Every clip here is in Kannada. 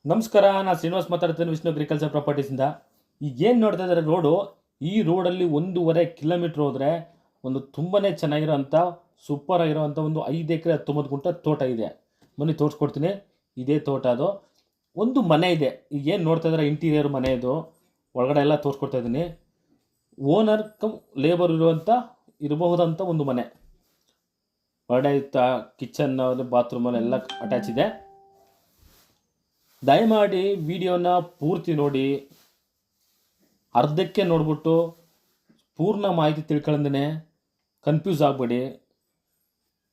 ನಮಸ್ಕಾರ, ನಾನು ಶ್ರೀನಿವಾಸ್ ಮಾತಾಡ್ತೇನೆ ವಿಷ್ಣು ಅಗ್ರಿಕಲ್ಚರ್ ಪ್ರಾಪರ್ಟೀಸಿಂದ. ಈಗ ಏನು ನೋಡ್ತಾ ಇದ್ದಾರೆ ರೋಡು, ಈ ರೋಡಲ್ಲಿ 1.5 ಕಿಲೋಮೀಟ್ರ್ ಹೋದರೆ ಒಂದು ತುಂಬಾ ಚೆನ್ನಾಗಿರೋಂಥ ಸೂಪರ್ ಆಗಿರೋಂಥ ಒಂದು 5 ಎಕರೆ 19 ಗುಂಟೆ ತೋಟ ಇದೆ. ಬನ್ನಿ ತೋರಿಸ್ಕೊಡ್ತೀನಿ. ಇದೇ ತೋಟ. ಅದು ಒಂದು ಮನೆ ಇದೆ. ಈಗ ಏನು ನೋಡ್ತಾ ಇದ್ದಾರೆ ಇಂಟೀರಿಯರ್ ಮನೆ ಇದು. ಒಳಗಡೆ ಎಲ್ಲ ತೋರಿಸ್ಕೊಡ್ತಾ ಇದ್ದೀನಿ. ಓನರ್ ಕಮ್ ಲೇಬರ್ ಇರಬಹುದಂಥ ಒಂದು ಮನೆ. ಒಳಗಡೆ ಕಿಚನ್ ಬಾತ್ರೂಮಲ್ಲಿ ಎಲ್ಲ ಅಟ್ಯಾಚ್ ಇದೆ. ದಯಮಾಡಿ ವಿಡಿಯೋನ ಪೂರ್ತಿ ನೋಡಿ. ಅರ್ಧಕ್ಕೆ ನೋಡ್ಬಿಟ್ಟು ಪೂರ್ಣ ಮಾಹಿತಿ ತಿಳ್ಕೊಳ್ಳೋದೇ ಕನ್ಫ್ಯೂಸ್ ಆಗಬೇಡಿ.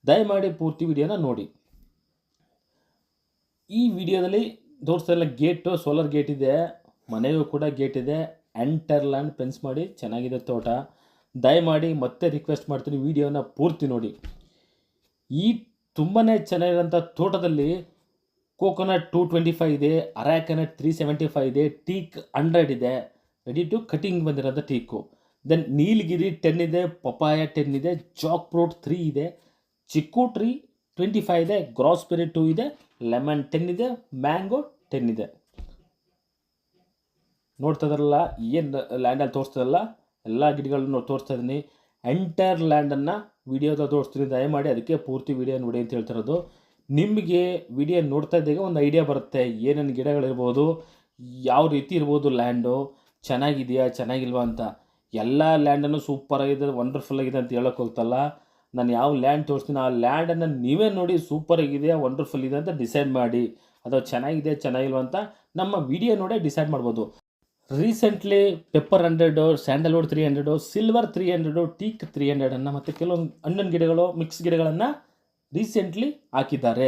ದಯಮಾಡಿ ಪೂರ್ತಿ ವಿಡಿಯೋನ ನೋಡಿ. ಈ ವಿಡಿಯೋದಲ್ಲಿ ತೋರಿಸ್ತಾ ಇಲ್ಲ ಗೇಟು, ಸೋಲಾರ್ ಗೇಟ್ ಇದೆ, ಮನೆಯೂ ಕೂಡ ಗೇಟ್ ಇದೆ. ಎಂಟರ್ಲ್ಯಾಂಡ್ ಫೆನ್ಸ್ ಮಾಡಿ ಚೆನ್ನಾಗಿದೆ ತೋಟ. ದಯಮಾಡಿ ಮತ್ತೆ ರಿಕ್ವೆಸ್ಟ್ ಮಾಡ್ತೀನಿ, ವಿಡಿಯೋನ ಪೂರ್ತಿ ನೋಡಿ. ಈ ತುಂಬಾ ಚೆನ್ನಾಗಿರೋಂಥ ತೋಟದಲ್ಲಿ ಕೋಕೋನಟ್ 225 ಇದೆ, ಅರಾಕನಟ್ 375 ಇದೆ, ಟೀಕ್ 100 ಇದೆ, ರೆಡಿ ಟು ಕಟಿಂಗ್ ಬಂದಿರೋಂಥ ಟೀಕು. ದೆನ್ ನೀಲಗಿರಿ 10 ಇದೆ, ಪಪಾಯ 10 ಇದೆ, ಜಾಕ್ ಫ್ರೂಟ್ 3 ಇದೆ, ಚಿಕ್ಕು ಟ್ರೀ 25 ಇದೆ, ಗ್ರಾಸ್ಬೆರಿ 2 ಇದೆ, ಲೆಮನ್ 10 ಇದೆ, ಮ್ಯಾಂಗೋ 10 ಇದೆ. ನೋಡ್ತಾ ಇದ್ರಲ್ಲ ಏನು ಲ್ಯಾಂಡಲ್ಲಿ ತೋರಿಸ್ತದಲ್ಲ, ಎಲ್ಲ ಗಿಡಗಳನ್ನು ತೋರಿಸ್ತಾ ಇದ್ದೀನಿ. ಎಂಟೈರ್ ಲ್ಯಾಂಡನ್ನು ವಿಡಿಯೋದಲ್ಲಿ ತೋರಿಸ್ತೀನಿ. ದಯಮಾಡಿ ಅದಕ್ಕೆ ಪೂರ್ತಿ ವಿಡಿಯೋ ನೋಡಿ ಅಂತ ಹೇಳ್ತಿರೋದು. ನಿಮಗೆ ವಿಡಿಯೋ ನೋಡ್ತಾ ಇದ್ದಾಗ ಒಂದು ಐಡಿಯಾ ಬರುತ್ತೆ, ಏನೇನು ಗಿಡಗಳಿರ್ಬೋದು, ಯಾವ ರೀತಿ ಇರ್ಬೋದು, ಲ್ಯಾಂಡು ಚೆನ್ನಾಗಿದೆಯಾ ಚೆನ್ನಾಗಿಲ್ವಾ ಅಂತ. ಎಲ್ಲ ಲ್ಯಾಂಡನ್ನು ಸೂಪರಾಗಿದೆ, ವಂಡರ್ಫುಲ್ಲಾಗಿದೆ ಅಂತ ಹೇಳೋಕೆ ಹೋಗ್ತಲ್ಲ. ನಾನು ಯಾವ ಲ್ಯಾಂಡ್ ತೋರಿಸ್ತೀನಿ ಆ ಲ್ಯಾಂಡನ್ನು ನೀವೇ ನೋಡಿ ಸೂಪರಾಗಿದೆಯಾ ವಂಡರ್ಫುಲ್ ಇದೆ ಅಂತ ಡಿಸೈಡ್ ಮಾಡಿ. ಅದು ಚೆನ್ನಾಗಿದೆ ಚೆನ್ನಾಗಿಲ್ವ ಅಂತ ನಮ್ಮ ವಿಡಿಯೋ ನೋಡೇ ಡಿಸೈಡ್ ಮಾಡ್ಬೋದು. Recently pepper 100, Sandalwood 300, silver 300, teak 300 ಮತ್ತು ಕೆಲವೊಂದು ಹಣ್ಣಿನ ಗಿಡಗಳು, ಮಿಕ್ಸ್ ಗಿಡಗಳನ್ನು ರೀಸೆಂಟ್ಲಿ ಹಾಕಿದ್ದಾರೆ.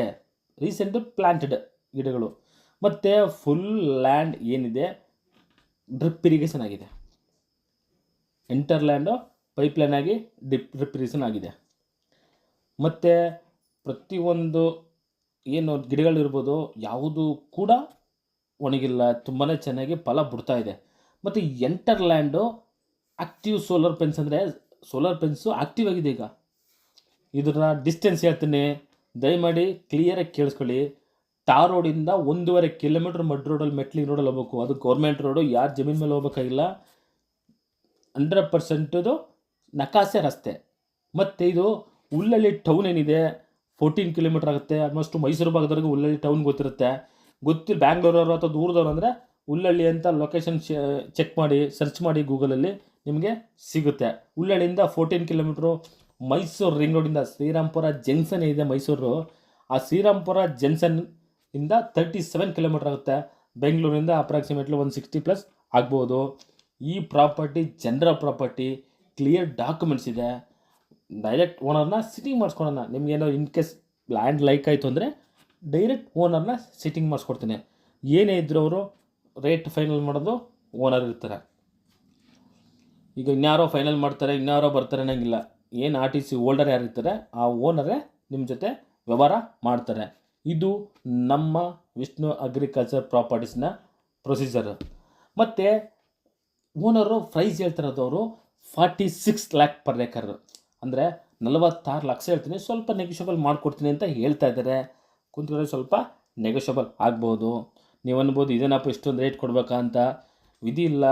ರೀಸೆಂಟ್ ಪ್ಲ್ಯಾಂಟೆಡ್ ಗಿಡಗಳು. ಮತ್ತು ಫುಲ್ ಲ್ಯಾಂಡ್ ಏನಿದೆ ಡ್ರಿಪ್ ಇರಿಗೇಷನ್ ಆಗಿದೆ. ಎಂಟರ್ಲ್ಯಾಂಡು ಪೈಪ್ಲೈನ್ ಆಗಿ ಡ್ರಿಪ್ ಇರಿಗೇಷನ್ ಆಗಿದೆ. ಮತ್ತು ಪ್ರತಿಯೊಂದು ಏನು ಗಿಡಗಳಿರ್ಬೋದು ಯಾವುದು ಕೂಡ ಒಣಗಿಲ್ಲ, ತುಂಬಾ ಚೆನ್ನಾಗಿ ಫಲ ಬಿಡ್ತಾ ಇದೆ. ಮತ್ತು ಎಂಟರ್ಲ್ಯಾಂಡು ಆಕ್ಟಿವ್ ಸೋಲಾರ್ ಪೆನ್ಸ್, ಅಂದರೆ ಸೋಲಾರ್ ಪೆನ್ಸು ಆಕ್ಟಿವ್ ಆಗಿದೆ. ಈಗ ಇದರ ಡಿಸ್ಟೆನ್ಸ್ ಹೇಳ್ತೀನಿ, ದಯಮಾಡಿ ಕ್ಲಿಯರಾಗಿ ಕೇಳಿಸ್ಕೊಳ್ಳಿ. ಟಾರ್ ರೋಡಿಂದ 1.5 ಕಿಲೋಮೀಟ್ರ್ ಮಡ್ ರೋಡಲ್ಲಿ ಮೆಟ್ಲಿಂಗ್ ರೋಡಲ್ಲಿ ಹೋಗ್ಬೇಕು. ಅದು ಗೌರ್ಮೆಂಟ್ ರೋಡು, ಯಾರು ಜಮೀನು ಮೇಲೆ ಹೋಗ್ಬೇಕಾಗಿಲ್ಲ. 100% ನಕಾಸೆ ರಸ್ತೆ. ಮತ್ತು ಇದು ಉಳ್ಳಳ್ಳಿ ಟೌನ್ ಏನಿದೆ 14 ಕಿಲೋಮೀಟ್ರ್ ಆಗುತ್ತೆ. ಆಲ್ಮೋಸ್ಟ್ ಮೈಸೂರು ಭಾಗದವರೆಗೂ ಉಳ್ಳಳ್ಳಿ ಟೌನ್ ಗೊತ್ತಿರುತ್ತೆ. ಬ್ಯಾಂಗ್ಳೂರವರು ಅಥವಾ ದೂರದವರು ಅಂದರೆ ಉಳ್ಳಳ್ಳಿ ಅಂತ ಲೊಕೇಶನ್ ಚೆಕ್ ಮಾಡಿ, ಸರ್ಚ್ ಮಾಡಿ ಗೂಗಲಲ್ಲಿ ನಿಮಗೆ ಸಿಗುತ್ತೆ. ಉಳ್ಳಳ್ಳಿಯಿಂದ 14 ಕಿಲೋಮೀಟ್ರು. ಮೈಸೂರು ರಿಂಗ್ ರೋಡಿಂದ ಶ್ರೀರಾಮ್ಪುರ ಜಂಕ್ಷನ್ ಏನಿದೆ ಮೈಸೂರು, ಆ ಶ್ರೀರಾಮ್ಪುರ ಜಂಕ್ಷನ್ನಿಂದ 37 ಕಿಲೋಮೀಟ್ರ್ ಆಗುತ್ತೆ. ಬೆಂಗಳೂರಿಂದ ಅಪ್ರಾಕ್ಸಿಮೇಟ್ಲಿ 160+ ಆಗ್ಬೋದು. ಈ property general property, clear documents ಇದೆ. ಡೈರೆಕ್ಟ್ ಓನರ್ನ ಸಿಟ್ಟಿಂಗ್ ಮಾಡಿಸ್ಕೊಳೋಣ. ನಿಮಗೇನೋ ಇನ್ ಕೇಸ್ ಲ್ಯಾಂಡ್ ಲೈಕ್ ಆಯಿತು ಅಂದರೆ ಡೈರೆಕ್ಟ್ ಓನರ್ನ ಸಿಟ್ಟಿಂಗ್ ಮಾಡಿಸ್ಕೊಡ್ತೀನಿ. ಏನೇ ಇದ್ದರೂ ಅವರು ರೇಟ್ ಫೈನಲ್ ಮಾಡೋದು ಓನರ್ ಇರ್ತಾರೆ. ಈಗ ಇನ್ಯಾರೋ ಫೈನಲ್ ಮಾಡ್ತಾರೆ, ಇನ್ಯಾರೋ ಬರ್ತಾರೆ ಅನ್ನೋಂಗಿಲ್ಲ. ಏನು RTC ಹೋಲ್ಡರ್ ಯಾರು ಇರ್ತಾರೆ ಆ ಓನರೇ ನಿಮ್ಮ ಜೊತೆ ವ್ಯವಹಾರ ಮಾಡ್ತಾರೆ. ಇದು ನಮ್ಮ ವಿಷ್ಣು ಅಗ್ರಿಕಲ್ಚರ್ ಪ್ರಾಪರ್ಟೀಸ್ನ ಪ್ರೊಸೀಜರು. ಮತ್ತು ಓನರು ಪ್ರೈಸ್ ಹೇಳ್ತಿರೋದು ಅವರು 46 lakh per acre, ಅಂದರೆ 46 ಲಕ್ಷ ಹೇಳ್ತೀನಿ, ಸ್ವಲ್ಪ ನೆಗೋಷಿಯಬಲ್ ಮಾಡಿಕೊಡ್ತೀನಿ ಅಂತ ಹೇಳ್ತಾ ಇದ್ದಾರೆ. ಕುಂತ್ಕೊಂಡ್ರೆ ಸ್ವಲ್ಪ ನೆಗೋಷಿಯಬಲ್ ಆಗ್ಬೋದು. ನೀವು ಅನ್ಬೋದು ಇದೇನಪ್ಪ ಇಷ್ಟೊಂದು ರೇಟ್ ಕೊಡಬೇಕಾ ಅಂತ. ವಿಧಿ ಇಲ್ಲ,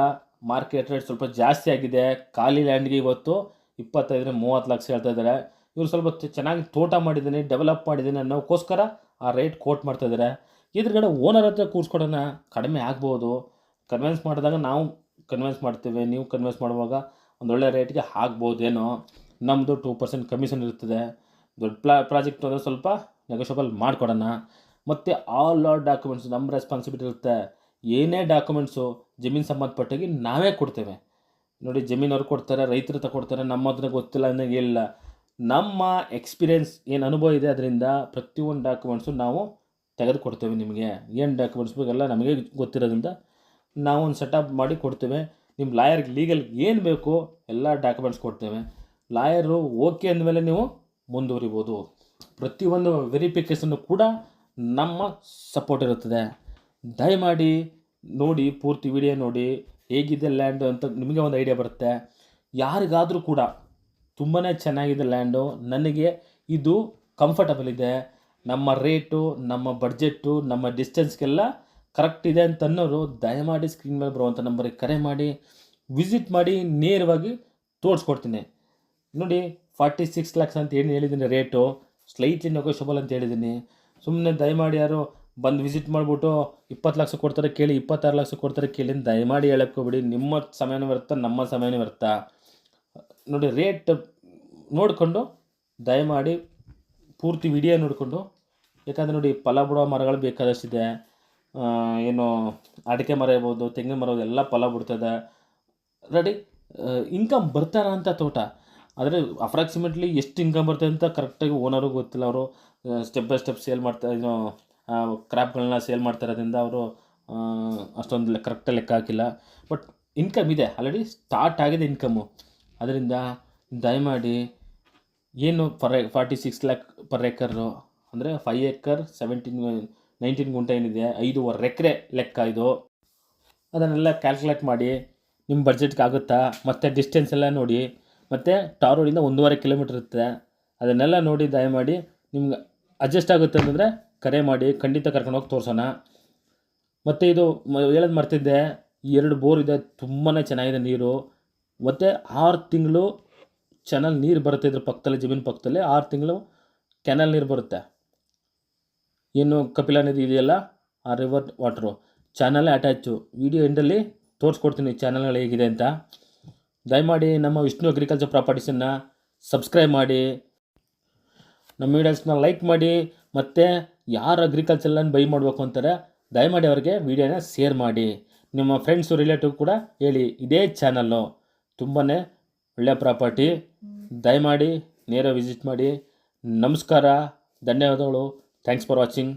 ಮಾರ್ಕೆಟ್ ರೇಟ್ ಸ್ವಲ್ಪ ಜಾಸ್ತಿ ಆಗಿದೆ. ಖಾಲಿ ಲ್ಯಾಂಡ್ಗೆ ಇವತ್ತು 25-30 ಲಕ್ಷ ಹೇಳ್ತಾ ಇದ್ದಾರೆ. ಇವರು ಸ್ವಲ್ಪ ಚೆನ್ನಾಗಿ ತೋಟ ಮಾಡಿದ್ದೀನಿ, ಡೆವಲಪ್ ಮಾಡಿದ್ದೀನಿ ಅನ್ನೋಕ್ಕೋಸ್ಕರ ಆ ರೇಟ್ ಕೋಟ್ ಮಾಡ್ತಾ ಇದ್ದಾರೆ. ಎದುರುಗಡೆ ಓನರ್ ಹತ್ರ ಕೂರಿಸ್ಕೊಡೋಣ, ಕಡಿಮೆ ಆಗ್ಬೋದು. ಕನ್ವಿನ್ಸ್ ಮಾಡಿದಾಗ ನಾವು ಕನ್ವಿನ್ಸ್ ಮಾಡ್ತೇವೆ, ನೀವು ಕನ್ವಿನ್ಸ್ ಮಾಡುವಾಗ ಒಂದೊಳ್ಳೆ ರೇಟ್ಗೆ ಆಗ್ಬೋದೇನೋ. ನಮ್ಮದು 2% ಕಮಿಷನ್ ಇರ್ತದೆ. ದೊಡ್ಡ ಪ್ರಾಜೆಕ್ಟ್ ಅಂದರೆ ಸ್ವಲ್ಪ ನೆಗೋಷಿಯಬಲ್ ಮಾಡಿಕೊಡೋಣ. ಮತ್ತು ಆಲ್ ಡಾಕ್ಯುಮೆಂಟ್ಸ್ ನಮ್ಮ ರೆಸ್ಪಾನ್ಸಿಬಿಲಿಟಿ ಇರುತ್ತೆ. ಏನೇ ಡಾಕ್ಯುಮೆಂಟ್ಸು ಜಮೀನು ಸಂಬಂಧಪಟ್ಟಾಗಿ ನಾವೇ ಕೊಡ್ತೇವೆ. ನೋಡಿ, ಜಮೀನವ್ರು ಕೊಡ್ತಾರೆ, ರೈತರು ತಗೊಡ್ತಾರೆ, ನಮ್ಮ ಹತ್ರ ಗೊತ್ತಿಲ್ಲ ಅನ್ನೋಂಗೆ ಇಲ್ಲ. ನಮ್ಮ ಎಕ್ಸ್ಪೀರಿಯೆನ್ಸ್ ಏನು ಅನುಭವ ಇದೆ ಅದರಿಂದ ಪ್ರತಿಯೊಂದು ಡಾಕ್ಯುಮೆಂಟ್ಸು ನಾವು ತೆಗೆದುಕೊಡ್ತೇವೆ. ನಿಮಗೆ ಏನು ಡಾಕ್ಯುಮೆಂಟ್ಸ್ ಬೇಕೆಲ್ಲ ನಮಗೆ ಗೊತ್ತಿರೋದ್ರಿಂದ ನಾವು ಒಂದು ಸೆಟಪ್ ಮಾಡಿ ಕೊಡ್ತೇವೆ. ನಿಮ್ಮ ಲಾಯರ್ಗೆ ಲೀಗಲ್ ಏನು ಬೇಕೋ ಎಲ್ಲ ಡಾಕ್ಯುಮೆಂಟ್ಸ್ ಕೊಡ್ತೇವೆ. ಲಾಯರು ಓಕೆ ಅಂದಮೇಲೆ ನೀವು ಮುಂದುವರಿಬೋದು. ಪ್ರತಿಯೊಂದು ವೆರಿಫಿಕೇಷನ್ನು ಕೂಡ ನಮ್ಮ ಸಪೋರ್ಟ್ ಇರುತ್ತದೆ. ದಯಮಾಡಿ ನೋಡಿ, ಪೂರ್ತಿ ವಿಡಿಯೋ ನೋಡಿ, ಹೇಗಿದೆ ಲ್ಯಾಂಡು ಅಂತ ನಿಮಗೆ ಒಂದು ಐಡಿಯಾ ಬರುತ್ತೆ. ಯಾರಿಗಾದರೂ ಕೂಡ ತುಂಬಾ ಚೆನ್ನಾಗಿದೆ ಲ್ಯಾಂಡು, ನನಗೆ ಇದು ಕಂಫರ್ಟಬಲ್ ಇದೆ, ನಮ್ಮ ರೇಟು, ನಮ್ಮ ಬಡ್ಜೆಟ್ಟು, ನಮ್ಮ ಡಿಸ್ಟೆನ್ಸ್ಗೆಲ್ಲ ಕರೆಕ್ಟ್ ಇದೆ ಅಂತ ಅನ್ನೋರು ದಯಮಾಡಿ ಸ್ಕ್ರೀನ್ ಮೇಲೆ ಬರುವಂಥ ನಂಬರಿಗೆ ಕರೆ ಮಾಡಿ ವಿಸಿಟ್ ಮಾಡಿ ನೇರವಾಗಿ ತೋರಿಸ್ಕೊಡ್ತೀನಿ. ನೋಡಿ 46 lakhs ಅಂತ ಏನು ಹೇಳಿದ್ದೀನಿ ರೇಟು, ಸ್ಲೈಟ್ಲಿ ನೆಗೋಷಿಯಬಲ್ ಅಂತ ಹೇಳಿದ್ದೀನಿ. ಸುಮ್ಮನೆ ದಯಮಾಡಿ ಯಾರು ಬಂದು ವಿಸಿಟ್ ಮಾಡಿಬಿಟ್ಟು 20 ಲಕ್ಷ ಕೊಡ್ತಾರೆ ಕೇಳಿ, 26 ಲಕ್ಷ ಕೊಡ್ತಾರೆ ಕೇಳಿ ದಯಮಾಡಿ ಹೇಳೋಕ್ಕೋಗ್ಬಿಡಿ. ನಿಮ್ಮ ಸಮಯನೂ ವ್ಯರ್ಥ, ನಮ್ಮ ಸಮಯನೂ ವ್ಯರ್ಥ. ನೋಡಿ ರೇಟ್ ನೋಡಿಕೊಂಡು ದಯಮಾಡಿ ಪೂರ್ತಿ ವಿಡಿಯೋ ನೋಡಿಕೊಂಡು, ಯಾಕಂದರೆ ನೋಡಿ ಫಲ ಬಿಡೋ ಮರಗಳು ಬೇಕಾದಷ್ಟಿದೆ. ಏನು ಅಡಿಕೆ ಮರ ಇರ್ಬೋದು, ತೆಂಗಿನ ಮರ ಎಲ್ಲ ಫಲ ಬಿಡ್ತದೆ. ರೆಡಿ ಇನ್ಕಮ್ ಬರ್ತಾರ ಅಂತ ತೋಟ, ಆದರೆ ಅಪ್ರಾಕ್ಸಿಮೇಟ್ಲಿ ಎಷ್ಟು ಇನ್ಕಮ್ ಬರ್ತದೆ ಅಂತ ಕರೆಕ್ಟಾಗಿ ಓನರ್ಗೂ ಗೊತ್ತಿಲ್ಲ. ಅವರು ಸ್ಟೆಪ್ ಬೈ ಸ್ಟೆಪ್ ಸೇಲ್ ಮಾಡ್ತಾ ಕ್ರಾಪ್ಗಳನ್ನ ಸೇಲ್ ಮಾಡ್ತಾ ಇರೋದ್ರಿಂದ ಅವರು ಅಷ್ಟೊಂದು ಕರೆಕ್ಟಾಗಿ ಲೆಕ್ಕ ಹಾಕಿಲ್ಲ. ಬಟ್ ಇನ್ಕಮ್ ಇದೆ, ಆಲ್ರೆಡಿ ಸ್ಟಾರ್ಟ್ ಆಗಿದೆ ಇನ್ಕಮ್ಮು. ಅದರಿಂದ ದಯಮಾಡಿ ಏನು 46 lakh ಪರ್ ಏಕರು ಅಂದರೆ 5 acre 19 ಗುಂಟೆ ಏನಿದೆ, 5.5 ಎಕರೆ ಲೆಕ್ಕ ಇದು. ಅದನ್ನೆಲ್ಲ ಕ್ಯಾಲ್ಕುಲೇಟ್ ಮಾಡಿ ನಿಮ್ಮ ಬಡ್ಜೆಟ್ಗೆ ಆಗುತ್ತಾ, ಮತ್ತು ಡಿಸ್ಟೆನ್ಸ್ ಎಲ್ಲ ನೋಡಿ, ಮತ್ತು ಟಾರ್ ರೋಡಿಂದ 1.5 ಕಿಲೋಮೀಟ್ರ್ ಇರುತ್ತೆ. ಅದನ್ನೆಲ್ಲ ನೋಡಿ ದಯಮಾಡಿ ನಿಮ್ಗೆ ಅಡ್ಜಸ್ಟ್ ಆಗುತ್ತೆ ಅಂತಂದರೆ ಕರೆ ಮಾಡಿ, ಖಂಡಿತ ಕರ್ಕೊಂಡೋಗಿ ತೋರಿಸೋಣ. ಮತ್ತು ಇದು ಹೇಳೋದು ಮರ್ತಿದ್ದೆ, 2 ಬೋರ್ ಇದೆ, ತುಂಬಾ ಚೆನ್ನಾಗಿದೆ ನೀರು. ಮತ್ತು 6 ತಿಂಗಳು ಚಾನಲ್ ನೀರು ಬರುತ್ತೆ. ಇದ್ರ ಪಕ್ಕದಲ್ಲಿ, ಜಮೀನು ಪಕ್ಕದಲ್ಲಿ 6 ತಿಂಗಳು ಕೆನಲ್ ನೀರು ಬರುತ್ತೆ. ಏನು ಕಪಿಲಾ ನದಿ ಇದೆಯಲ್ಲ, ಆ ರಿವರ್ ವಾಟ್ರು ಚಾನಲ್ಲೇ ಅಟ್ಯಾಚು. ವಿಡಿಯೋ ಎಂಡಲ್ಲಿ ತೋರಿಸ್ಕೊಡ್ತೀನಿ ಚಾನಲ್ಗಳು ಹೇಗಿದೆ ಅಂತ. ದಯಮಾಡಿ ನಮ್ಮ ವಿಷ್ಣು ಅಗ್ರಿಕಲ್ಚರ್ ಪ್ರಾಪರ್ಟೀಸನ್ನು ಸಬ್ಸ್ಕ್ರೈಬ್ ಮಾಡಿ, ನಮ್ಮ ವೀಡಿಯೋಸ್ನ ಲೈಕ್ ಮಾಡಿ, ಮತ್ತು ಯಾರು ಅಗ್ರಿಕಲ್ಚರ್ಲನ್ನು ಬೈ ಮಾಡಬೇಕು ಅಂತಾರೆ ದಯಮಾಡಿ ಅವರಿಗೆ ವೀಡಿಯೋನ ಶೇರ್ ಮಾಡಿ. ನಿಮ್ಮ ಫ್ರೆಂಡ್ಸು ರಿಲೇಟಿವ್ ಕೂಡ ಹೇಳಿ, ಇದೇ ಚಾನಲ್ಲು ತುಂಬಾ ಒಳ್ಳೆಯ ಪ್ರಾಪರ್ಟಿ. ದಯಮಾಡಿ ನೇರ ವಿಸಿಟ್ ಮಾಡಿ. ನಮಸ್ಕಾರ, ಧನ್ಯವಾದಗಳು. Thanks for watching.